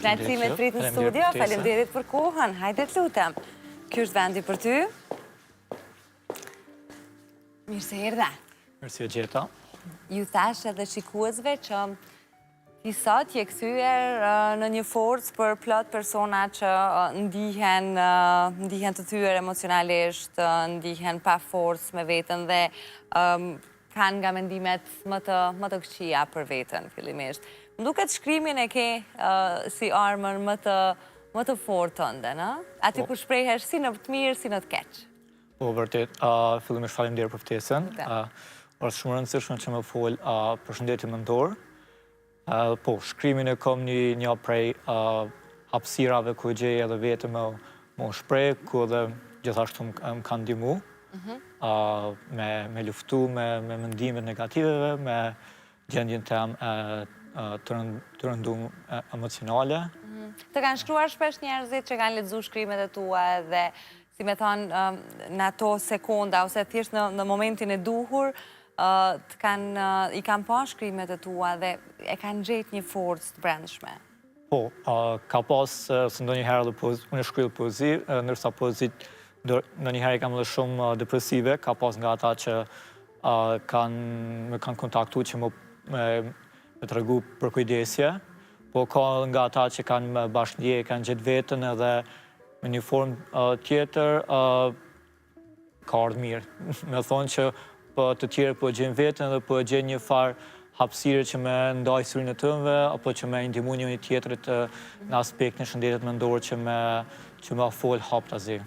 Knaqësi me të pritë në studio, faleminderit për kohën, hajde të lutem. Ky është vendi për ty. Mirë se erdhe. Mirë se gjeta. Ju thash edhe shikuesve që ti sot je kthyer në një forcë për plot persona që ndihen të thyer emocionalisht, ndihen pa forcë me veten dhe kanë nga mendimet më të këqija për veten fillimisht. Më duket shkrimin e ke si armën më të fortë tënde, në? Aty ku shprehesh si në të mirë, si në të keq. Po, vërtet, fillimisht faleminderit për ftesën. Është shumë e rëndësishme që më fol përshëndetje mendor. Po, shkrimin e kam një prej hapësirave ku gjej edhe vete më shpreh, ku edhe gjithashtu më kanë ndihmu me luftu me mendimet negativeve, me gjendjen tëmë të rëndum emocionale. Të kanë shkruar shpesh njerëzit që kanë lexuar shkrimet e tua dhe, si me thonë, në ato sekonda, ose thjesht në momentin e duhur, i kanë pa shkrimet e tua dhe e kanë gjetë një forcë të brendshme. Po, ka pas se ndonjëherë edhe unë shkruaj poezi, ndërsa poezit ndonjëherë kam edhe shumë depresive, ka pas nga ata që më kanë kontaktuar që me tregu për kujdesje, po ka nga ata që kanë më bashkëndije, kanë gjetë veten edhe me një formë tjetër ka ardhur mirë. Me thonë që të tjerë po gjejnë veten dhe po gjejnë një farë hapësire që me ndaj historinë e tënve, apo që me ndihmu njëri tjetrit në aspektin e shëndetit mendor që me fol hap tazi.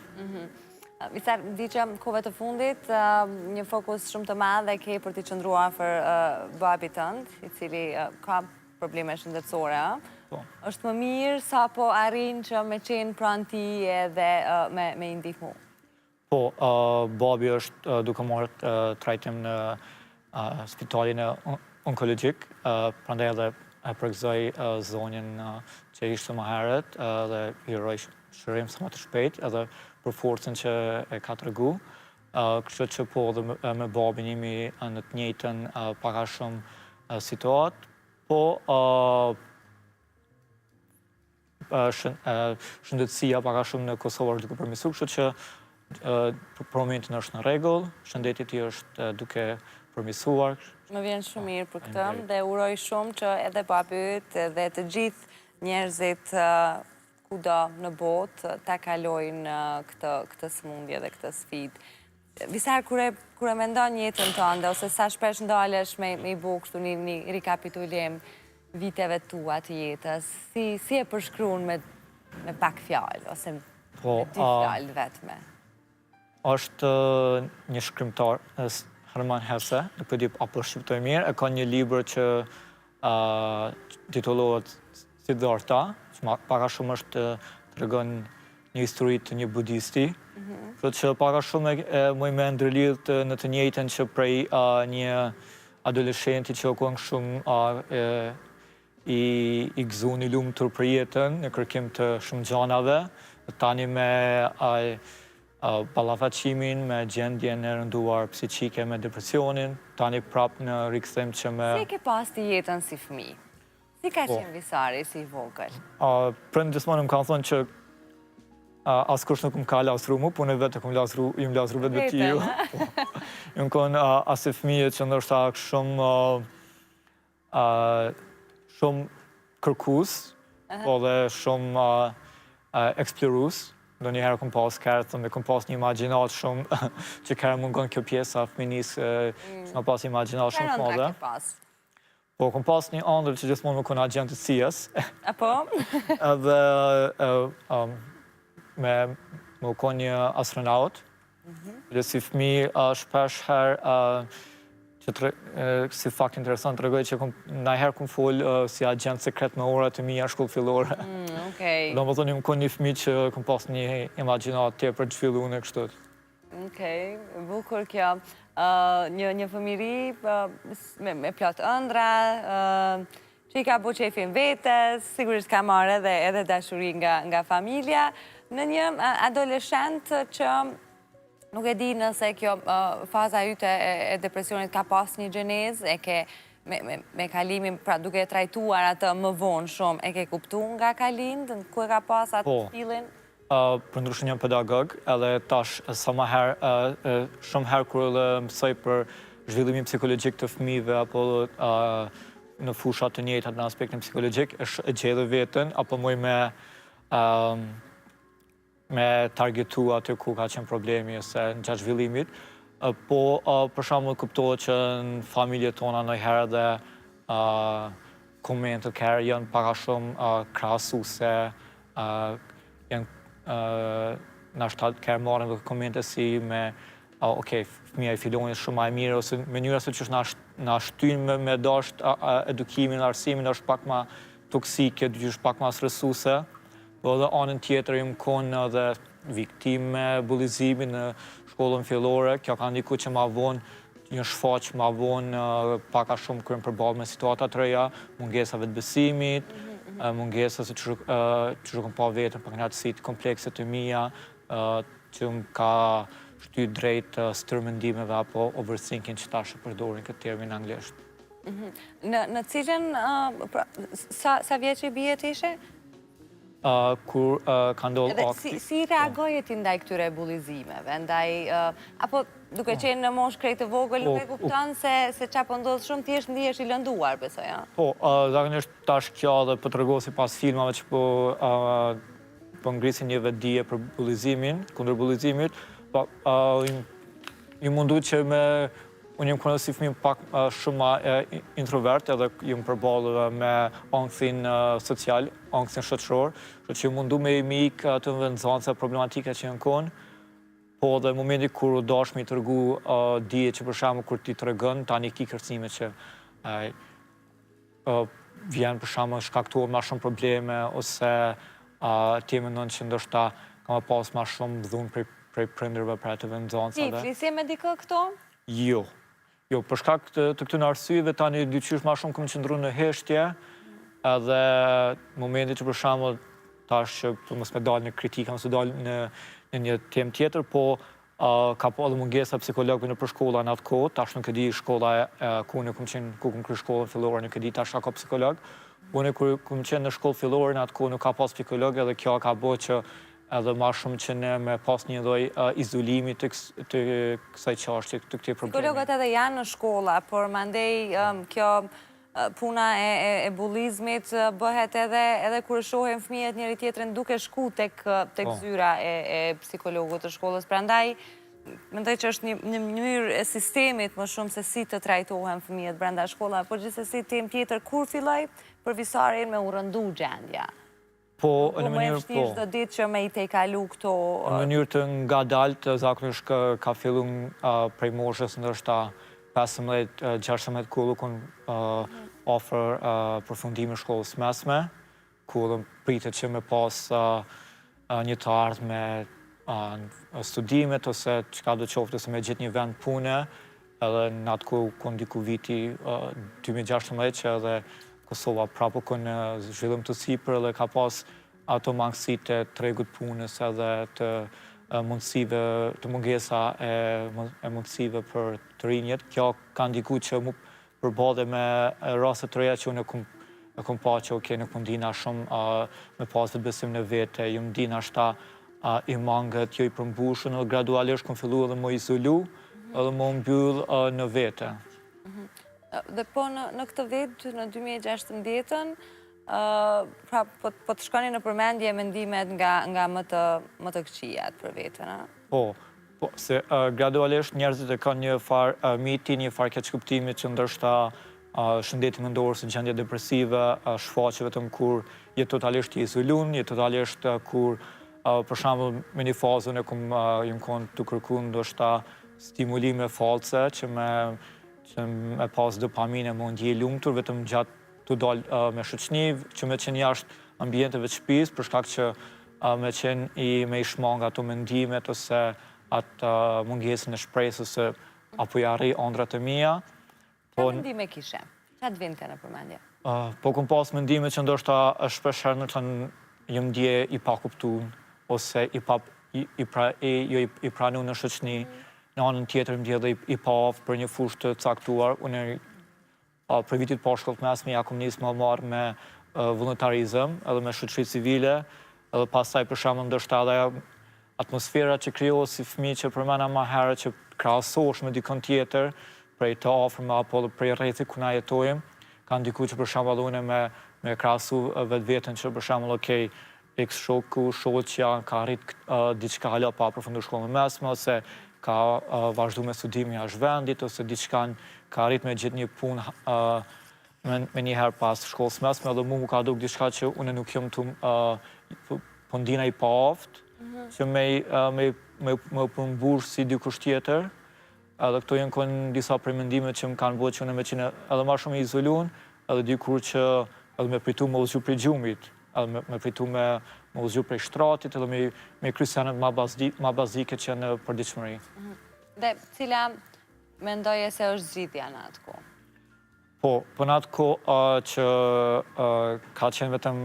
Visar, di që kohëve të fundit, një fokus shumë të madhe ke për t'i qëndruar afër babit tënd, i cili ka probleme shëndetësore. Është më mirë sa po arrin që me qenë pranë ti edhe me i ndihmu? Po, babi është duke marrë trajtim në spitalin onkologjik, prandaj edhe e përgëzoj zonjën që ishte më herët dhe i uroj shërim sa më të shpejt edhe për forcën që e ka tregu. Kështu që po dhe me babin jemi në të njëjtën paka shumë situatë, po shëndetësia paka shumë në Kosovë është duke përmirësuar, kështu që për momentin është në rregull, shëndeti i tij është duke përmirësuar. Më vjen shumë mirë për këtë dhe uroj shumë që edhe babit dhe të gjithë njerëzit kudo në botë ta kalojnë këtë sëmundje dhe këtë sfidë. Visar, kur e mendon jetën tënde, ose sa shpesh ndalesh me i bo kështu një rikapitulim viteve tua të jetës, si e përshkruan me pak fjalë, ose me dy fjalë vetme? Është një shkrimtar, Herman Hesse, nuk e di apo shqiptoj mirë, e ka një libër që titullohet Siddhartha, që paka shumë është tregon një histori të një budisti, kështu që paka shumë më me ndërlidh në të njëjtën që prej një adoleshenti që u shumë i gëzuar i lumtur për jetën në kërkim të shumë gjanave, tani me ballafaqimin, me gjendjen e rënduar psiqike, me depresionin, tani prap në rikthim që me... Si e ke pas të jetën si fëmijë? Si ka qenë Visari, si i vogël? Prindë gjithmonë më kanë thonë që askush nuk më ka lasru mu, po në vetë ju më lasru vetë të ju. Ju më konë asë fëmijë që ndoshta shumë kërkus, po dhe shumë eksplorus. Do njëherë kom pas kërë, dhe kom pas një imaginat shumë, që kërë mungon kjo pjesa fëminis, që më pas imaginat shumë të madhe. Po, kom pas një ëndër që gjithmonë më konë agent të CIA-s. Apo? Edhe më konë një astronaut. Dhe si fëmi shpesh herë, si fakt interesant, të regoj që najherë kom folë si agent sekret me ora të mija shkullë fillore. Do më thonë, më konë një fëmi që kom pas një imaginat tje për të fillu në kështët. Okej, bukur kjo. Një fëmiri me plot ëndra, që i ka bu qefin vetës, sigurisht ka marrë edhe dashuri nga familja, në një adoleshent që nuk e di nëse kjo faza yte e depresionit ka pas një gjenez, e ke me kalimin, pra duke e trajtuar atë më vonë shumë, e ke kuptu nga kalindë, ku e ka pas atë filin? Për ndryshën jam pedagog, edhe tash shumë herë kur mësoj për zhvillimin psikologjik të fëmijëve apo në fushat të njëjta në aspektin psikologjik, e gjellë veten apo muj me targetu aty ku ka qenë problemi ose në gjatë zhvillimit. Po për shembull kuptohet që në familjet tona ndonjëherë dhe komentet kërë janë pak a shumë krahasuese, janë nashta kërë marrin dhe komente si me fëmija i filonit shumë ma e mirë, ose mënyra se që na shtyn me dasht edukimin, arsimin, është pak ma toksike, është pak ma stresuse, po edhe anën tjetër jam konë edhe viktim me bullizimin në shkollën fillore, kjo ka ndiku që ma vonë një shfaq ma vonë pak a shumë kërën përballë me situatat të reja, mungesave të besimit, mungesa se që shukën pa vetën për knatësit komplekse të mija, që më ka shty drejt stërmendimeve apo overthinking që ta shë përdorin këtë termin anglisht. Në cilën, sa vjeç i bie të ishe? Kur ka ndodhë akti... Si reagoje ti ndaj këtyre bullizimeve? Apo duke qenë në moshë krejt të vogël, nuk e kupton se qa po ndodhë shumë, ti ndihesh i lënduar, besoj, ja? Po, zakonisht tash kjo dhe po të rregosi pas filmave që po ngrisin një vedije për bullizimin, kundër bullizimit, ju mundu që unë jem konë si fëmijë pak shumë introvert edhe jem përballë me ankthin social, ankthin shoqëror, që ju mundu me i mik të nxënëse problematike që janë konë, po dhe momenti kur u dash me i tërgu dije që për shembull kur ti tregon tani ki kërcime që vjen për shembull shkaktuar ma shumë probleme ose ti mendon që ndoshta ka pas ma shumë dhunë prej prindërve për atë nxënësave. Ti flisje me dikë këto? Jo, për shkak të këtyre arsyeve tani dyqysh ma shumë kam qëndru në heshtje, edhe momenti që për shembull tash që për mos me dalë në kritikë, mos me dalë në një temë tjetër, po ka po edhe mungesa psikologëve në për shkolla në atë kohë, tash nuk e di shkolla ku kam kry shkollën fillore, nuk e di tash ka psikolog. Unë kur kam qenë në shkollë fillore në atë kohë nuk ka pas psikolog, edhe kjo ka bo që edhe ma shumë që ne me pas një lloj izolimi të kësaj çështje, të këtij problemi. Psikologët edhe janë në shkolla, por mandej kjo puna e bullizmit bëhet edhe kur shohin fëmijët njëri tjetrin duke shku tek zyra e psikologut të shkollës. Prandaj mendoj që është një mënyrë e sistemit më shumë se si të trajtohen fëmijët brenda shkollave, por gjithsesi temë tjetër kur filloi përvisarin me u rëndu gjendja. Po, në mënyrë po. Më çdo ditë që me i te kalu këto... Në mënyrë të ngadalt, zakonisht ka fillu prej moshës ndoshta 15-16 kullu kun ofër përfundime shkollës mesme, kullu pritet që me pas një të ardhë me studimet ose çka do qoftë ose me gjithë një vend pune, edhe në atë ku ndiku viti 2016 që edhe Kosova prapo kënë zhvillim të sipër dhe ka pas ato mangësit të tregut punës edhe të mundësive, të mungesa e mundësive për të rinjet. Kjo ka ndiku që mu përbodhe me rastet të reja që unë e kom pa që nuk më ndina shumë me pas të besim në vete, ju më ndina shta i mangët, jo i përmbushën, dhe gradualisht kom fillu edhe më izolu edhe më mbyll në vete. Dhe po në këtë vetë, në 2016-ën, pra po të shkoni në përmendje mendimet nga më të këqijat për vetën, a? Po, se gradualisht njerëzit e kanë një farë miti, një farë keqkuptimi që ndërshta shëndeti mendor se gjendje depresive, shfaqe vetëm kur je totalisht i izolun, je totalisht kur, për shembull, me një fazën e jam konë të kërku ndoshta stimulime false që me pas dopamine më ndje lumtur, vetëm gjatë të dalë me shoqni, që me qenë jashtë ambienteve të shtëpisë, për shkak që me i shmanga ato mendimet ose atë mungesën e shpresës ose apo i arri ëndrat e mia. Qa mendime kishe? Qa të vinte në përmendje? Po kom pas mendime që ndoshta shpeshherë në të jëm ndje i pakuptuar ose jo i pranu në shoqni. Në anën tjetër më ndje dhe i pa aftë për një fushë të caktuar. Unë për vitit po shkollë të mesme ja kom nisë më marrë me voluntarizëm edhe me shoqëri civile, edhe pastaj për shembull ndoshta edhe atmosfera që krijohet si fëmijë që përmena më herët që krahasohesh me dikon tjetër, prej të afërm apo prej rrethit ku na jetojmë, ka ndikuar që për shembull unë me krahasu vetveten që për shembull okay, X shoku, shoqja ka arrit diçka hala pa përfunduar shkollën mesme ose ka vazhdu me studimi jashtë vendit ose diçka ka arrit me gjetë një punë me njëherë pas shkollës mesme edhe mu ka duk diçka që unë nuk jam të po ndina i paaft, që me përmbush si dikush tjetër, edhe këto janë kënë disa përmendime që më kanë bëjë që unë me qenë edhe ma shumë i izoluar, edhe dikur që edhe me pritu me uzgju prej gjumit, edhe me pritu me uzgju prej shtratit, edhe me krysjanet ma bazike që janë në përditshmëri. Dhe cila mendoje se është zgjidhja në atë kohë? Po në atë kohë që ka qenë vetëm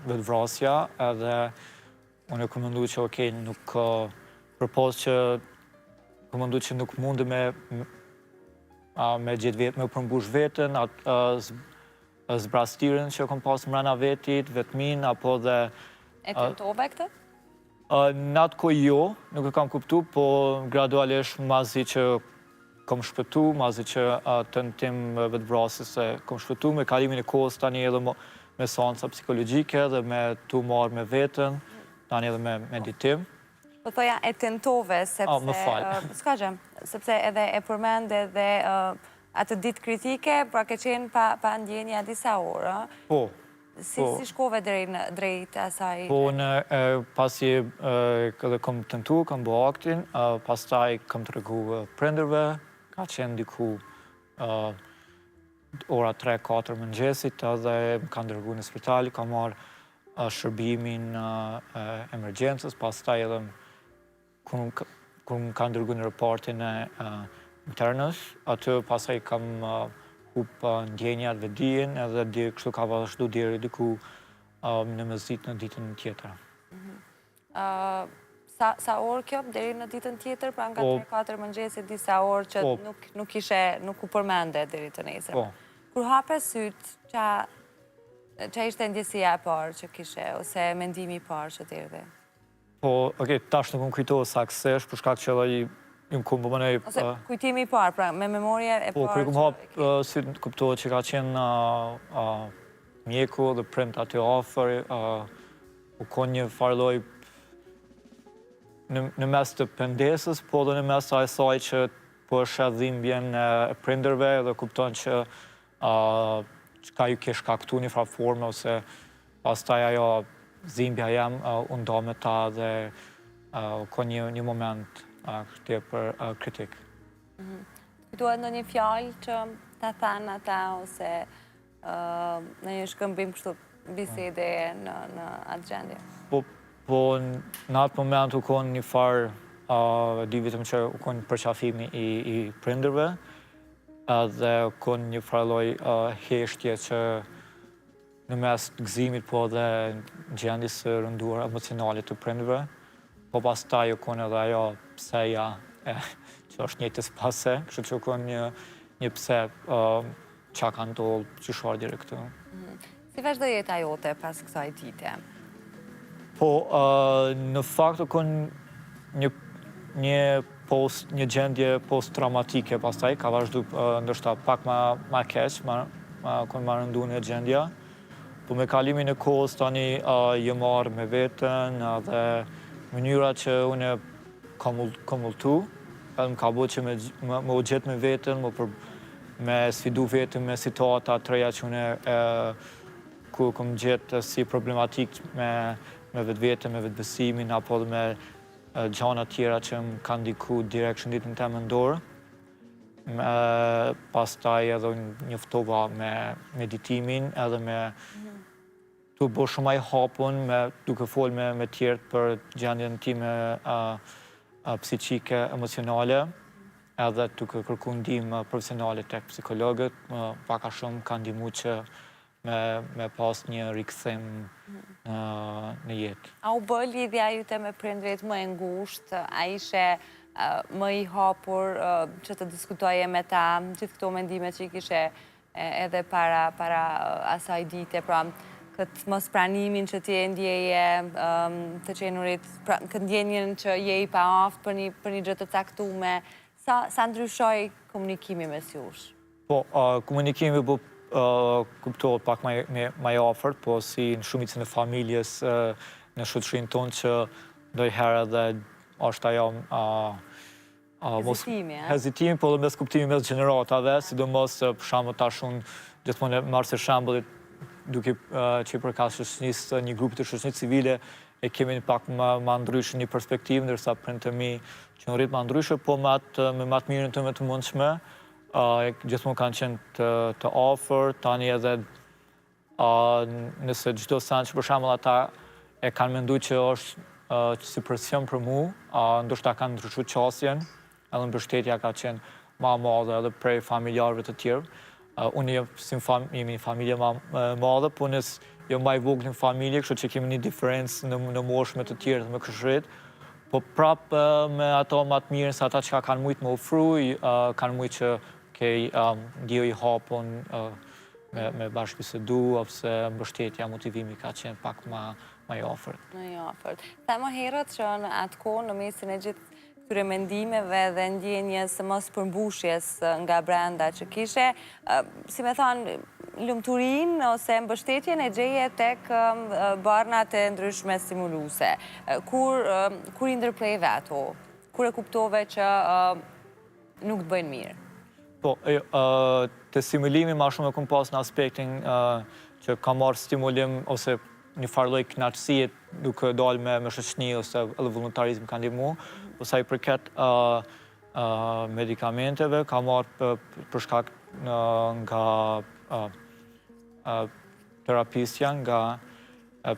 vetvrasja, edhe unë e kom mendu që okej, nuk përpos që kom mendu që nuk mundë me gjithë vetë, me përmbush vetën, zbrastirin që kom pas mrena vetit, vetmin, apo dhe... E tentove këtë? Në atë kohë jo, nuk e kam kuptu, po gradualisht mazi që kom shpëtu, mazi që tentim vetvrasjes se kom shpëtu me kalimin e kohës tani edhe me seanca psikologjike dhe me tu marrë me veten, tani edhe me meditim. Po thoja e tentove sepse... Më falë. S'ka gjë, sepse edhe e përmend edhe atë ditë kritike, pra ke qenë pa ndjenja disa orë. Po. Si shkove drejt asaj? Po, pasi edhe kom tentu, kom bo aktin, pastaj kom të regu prindërve, ka qenë diku ora 3-4 mëngjesit, edhe më kanë dërgu në spitali, ka marrë shërbimin emergjencës, pastaj edhe kur më kanë dërgu në reportin e internës, aty pastaj kam hup ndjenjat dhe dijen, edhe kështu ka vazhdu deri diku në mëzit në ditën tjetër. Sa orë kjo, deri në ditën tjetër, pra nga 3-4 mëngjesit, disa orë që nuk u përmende deri të nesër. Kur hape syt, qa ishte ndjesia e parë që kishe, ose mendimi i parë që t'erdhe? Po, okej, tash nuk më kujtohet saktësisht, për shkak që edhe ju më kumë bënej... Ose kujtimi i parë, pra me memorje e parë... Po, kërë këmë hapë, si kuptohet që ka qenë mjeku dhe prind aty afër, u konë një farloj në mes të pendesës, po dhe në mes të asaj që po është dhimbjen e prindërve dhe kupton që ka ju kesh kaktu një fra formë, ose pastaj ajo dhimbja jam u ndo me ta dhe u konë një moment këtë për kritik. Kujtohet në një fjallë që ta thanë ata, ose në një shkëmbim kështu bisede në atë gjendje? Po, në atë moment u konë një farë, di vitëm që u konë përqafimi i prindërve, dhe u konë një farloj heshtje që në mes të gëzimit, po dhe gjendjes së rënduar emocionalit të prindërve, po pas taj u konë edhe ajo pseja që është njëtës pase, kështë që u konë një pse qa ka ndollë që shuar dire këtu. Si vazhdo jeta jote pas kësaj dite? Po, në fakt u konë një gjendje post-traumatike pastaj, ka vazhdu ndoshta pak ma keq, konë ma rëndu një gjendja. Po me kalimin e kohës tani jë marrë me vetën dhe mënyra që unë kam ulltu, edhe më ka bo që me u gjetë me vetën, me sfidu vetën me situata të reja që unë ku kom gjetë si problematik me vetë me vetëbesimin, apo dhe me gjana tjera që më kanë ndiku direkt shënditën të më ndorë. Pastaj edhe njoftova me meditimin, edhe me të bo shumë i hapun, duke folë me tjertë për gjendjen time psiqike, emocionale, edhe duke kërku ndihmë profesionale tek psikologët, paka shumë kanë ndihmu që me pas një rikëthim në jetë. A u bë lidhja jute me prindrit më e ngushtë? A ishe më i hapur që të diskutoje me ta gjithë këto mendime që i kishe edhe para asaj dite, pra këtë mos pranimin që t'je ndjeje të qenurit, pra këtë ndjenjen që je i pa aftë për një gjë të caktume, sa ndryshoj komunikimi mes jush? Po, komunikimi kuptohet pak më i afërt, po si në shumicën e familjes në shoqërinë tonë që ndonjëherë edhe është ajo hezitimi, po dhe mes kuptimi mes gjeneratave, sidomos për shembull tash unë gjithmonë marr si shembull duke që përkas shoqënisë një grupi të shoqënisë civile e kemi pak më ndryshe një perspektivë, ndërsa prindët e mi që në rrit më ndryshe, po me matë mirën të të mundshme, gjithmonë kanë qenë të afërt, tani edhe nëse çdo sen që për shembull ata e kanë menduar që është si presion për mu, ndoshta kanë ndryshuar qasjen, edhe mbështetja ka qenë më e madhe edhe prej familjarëve të tjerë. Unë jemi një familje më madhe, po nësë jo më i vogël në familje, kështu që kemi një diferencë në moshë me të tjerë dhe me këshrit, po prapë me ato më të mirën se ata që kanë mujtë më ofru, kanë mujtë që ndjej i hapun me bashkëbisedu, ose mbështetja, motivimi ka qenë pak më i afërt. Më i afërt. Sa më herët që në atë kohë në mesin e gjithë këtyre mendimeve dhe ndjenjes mos përmbushjes nga brenda që kishe, si me thonë, lumturin ose mbështetjen e gjeje tek barnat e ndryshme stimuluse. Kur i ndërprejve ato? Kur e kuptove që nuk të bëjnë mirë? Po, të stimulimi ma shumë e kom pas në aspektin që ka marrë stimulim ose një farloj knatësie duke dalë me shoqëni ose edhe vullnetarizm ka ndihmu, po sa i përket medikamenteve ka marrë për shkak nga terapistja, nga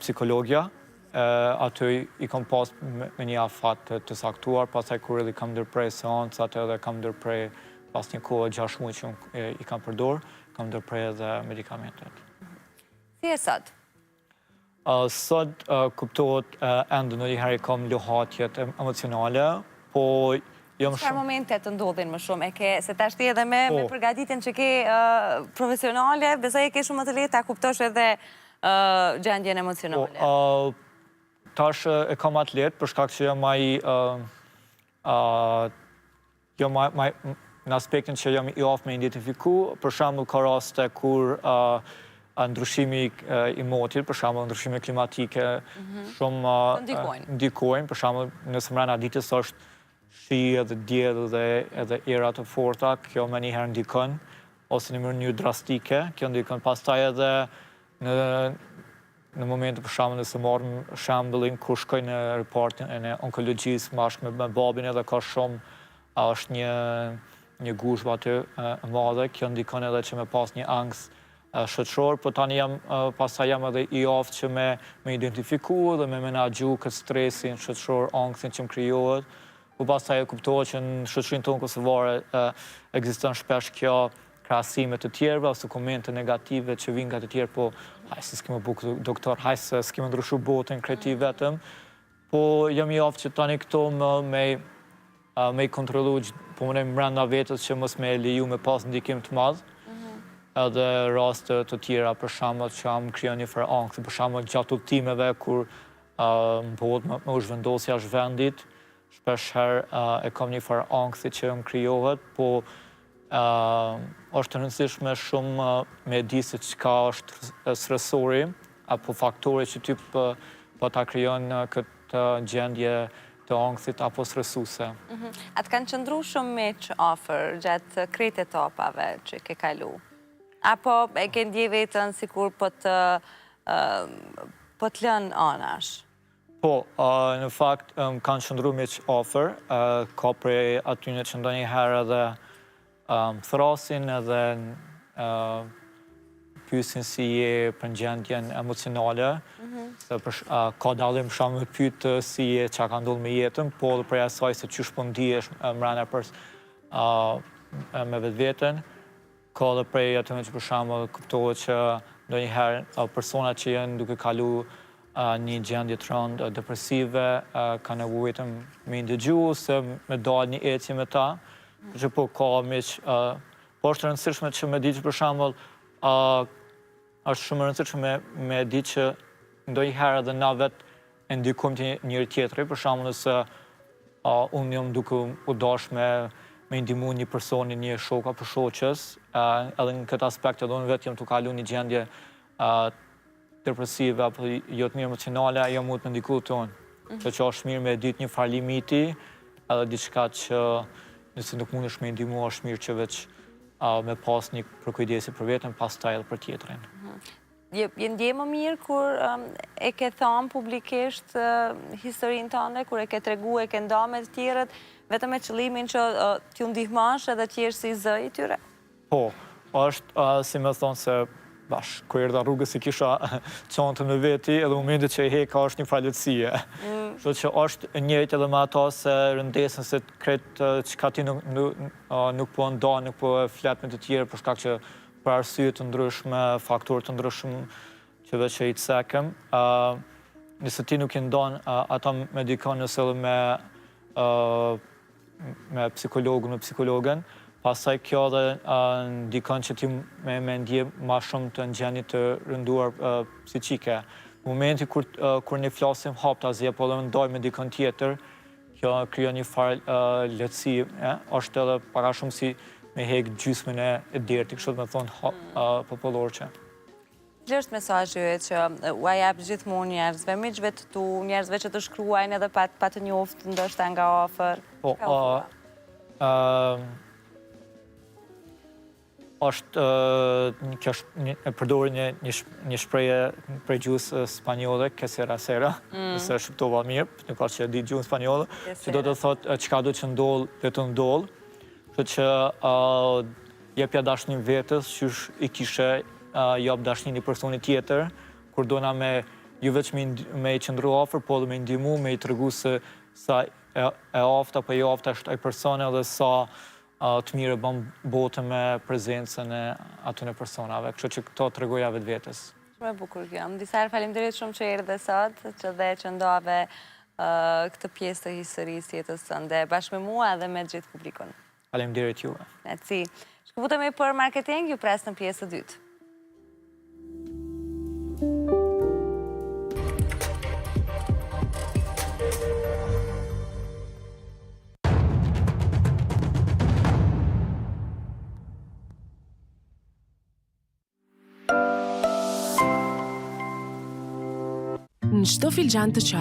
psikologja, aty i kam pas me një afat të saktuar, pastaj kur edhe kam ndërprej seancat edhe kam ndërprej pas një kohë 6 muaj që i kam përdor, kam ndërprej edhe medikamentet. Si e sot? Sot kuptohet ende në njëherë kam lohatjet emocionale, po Çfarë momente të ndodhin më shumë? Se ta shti edhe me përgatitjen që ke profesionale, besoj e ke shumë më të lehtë ta kuptosh edhe gjendjen emocionale. Tash e kam atë lehtë për shkak që jam në aspektin që jam i aftë me identifiku, për shembull ka raste kur ndryshimi i motit, për shembull ndryshime klimatike, shumë ndikojnë, për shembull nëse mbrana ditës është shi edhe diell edhe era të forta, kjo më njëherë ndikon, ose në mënyrë drastike, kjo ndikon. Pastaj edhe në momente për shembull nëse marrim shembullin kur shkoj në repartin e onkologjisë bashkë me babin edhe ka shumë, është një gushbë aty e madhe, kjo ndikon edhe që me pas një angst shoqëror, po tani pastaj jam edhe i aftë që me identifiku dhe me menaxhu këtë stresin shoqëror, angstin që më krijohet, po pastaj e kuptohet që në shoqërinë tonë kosovare ekziston shpesh kjo krahasime të tjerëve ose komente negative që vijnë nga të tjerë, po haj se s'kemë bukë doktor, haj se s'kemë ndryshu botën kreti vetëm, po jam i aftë që tani këto me i kontrollu, po më nejmë brenda vetës që mos me leju me pas ndikim të madh, edhe raste të tjera për shembull që am krijon një farë ankthi, për shembull gjatë udhëtimeve kur m'bohet me u zhvendosë jashtë vendit, shpesh herë e kam një farë ankthi që më krijohet, po është e rëndësishme shumë me di se çka është stresori apo faktori që ty po ta krijon këtë gjendje të ankthit apo stresuese. Atë kanë qëndru shumë miq afër gjatë krejt etapave që ke kalu? Apo e ke ndje vetën sikur po të lënë anash? Po, në fakt kanë qëndru miq afër, ka prej atyne që ndonjëherë edhe thrasin edhe pyesin si je për gjendjen emocionale, se ka dallim shumë me pyet si je, çka ka ndodhur me jetën, po edhe prej asaj se çysh po ndihesh mbrana me vetveten. Ka edhe prej atyre që për shembull kuptohet që ndonjëherë persona që janë duke kalu një gjendje të rëndë depresive, ka nevojë vetëm me ndëgju ose me dalë një ecje me ta, që po ka miq po është rëndësishme që me ditë për shembull, është shumë rëndësishme me ditë që ndonjëherë edhe na vetë e ndikojmë të njëri tjetri, për shembull nëse unë jam duke u dash me ndihmu një personi, një shok apo shoqës, edhe në këtë aspekt edhe unë vetë jam të kalu një gjendje depresive apo jo të mirë emocionale, ajo mund të ndiku të unë. Që është mirë me ditë një farë limiti, edhe diçka që nëse nuk mundesh me ndihmu, është mirë që veç me pas një përkujdesi për veten, pastaj edhe për tjetrin. Je ndje më mirë kur e ke thënë publikisht historinë tënde, kur e ke tregu, e ke nda me të tjerët, vetëm me qëllimin që t'ju ndihmosh edhe t'jesh si zë i tyre? Po, është si me thonë se kur erdha rrugës i kisha çantën me veti, edhe momentit që e heka është një falëtësie. Kështu që është njëjtë edhe me ato se rëndesën se kretë çka ti nuk po nda, nuk po flet me të tjerë për shkak që për arsye të ndryshme, faktorë të ndryshëm që veç e i cekëm. Nëse ti nuk i ndon ato me dikon nëse edhe me psikologun, me psikologen, pastaj kjo dhe ndikon që ti me ndje ma shumë të gjendje të rënduar psiqike. Në momenti kur ne flasim haptazi apo edhe ndaj me dikon tjetër, kjo krijon një farë lehtësi, është edhe para shumë si me hek gjysmën e dertit, kështu me thonë popullorçe. Cili është mesazhi që ua jap gjithmonë njerëzve, miqve të tu, njerëzve që të shkruajnë edhe pa të njoftë ndoshta nga afër? Po, e përdori një shprehje prej gjuhës spanjolle, que sera sera, nëse shqiptova mirë, nuk ka që di gjuhën spanjolle, që do të thotë çka do të ndodh, do të ndodh. Kështu që jepja dashnin vetës, qysh i kishe jap dashnin një personi tjetër, kur dona me ju veç me i qëndru afër, po dhe me ndihmu, me i tregu se sa e afta apo jo afta është ai personi dhe sa të mirë bën botë me prezencën e atyre personave. Kështu që këto tregoja vetvetes. Shumë e bukur kjo. Disa herë faleminderit shumë që erdhe sot, që ndave këtë pjesë të historisë jetës tënde bashkë me mua dhe me gjithë publikun. Faleminderit juve. Merci. Shkëputemi për marketing, ju pres në pjesë të dytë. Në çdo filxhan të çajit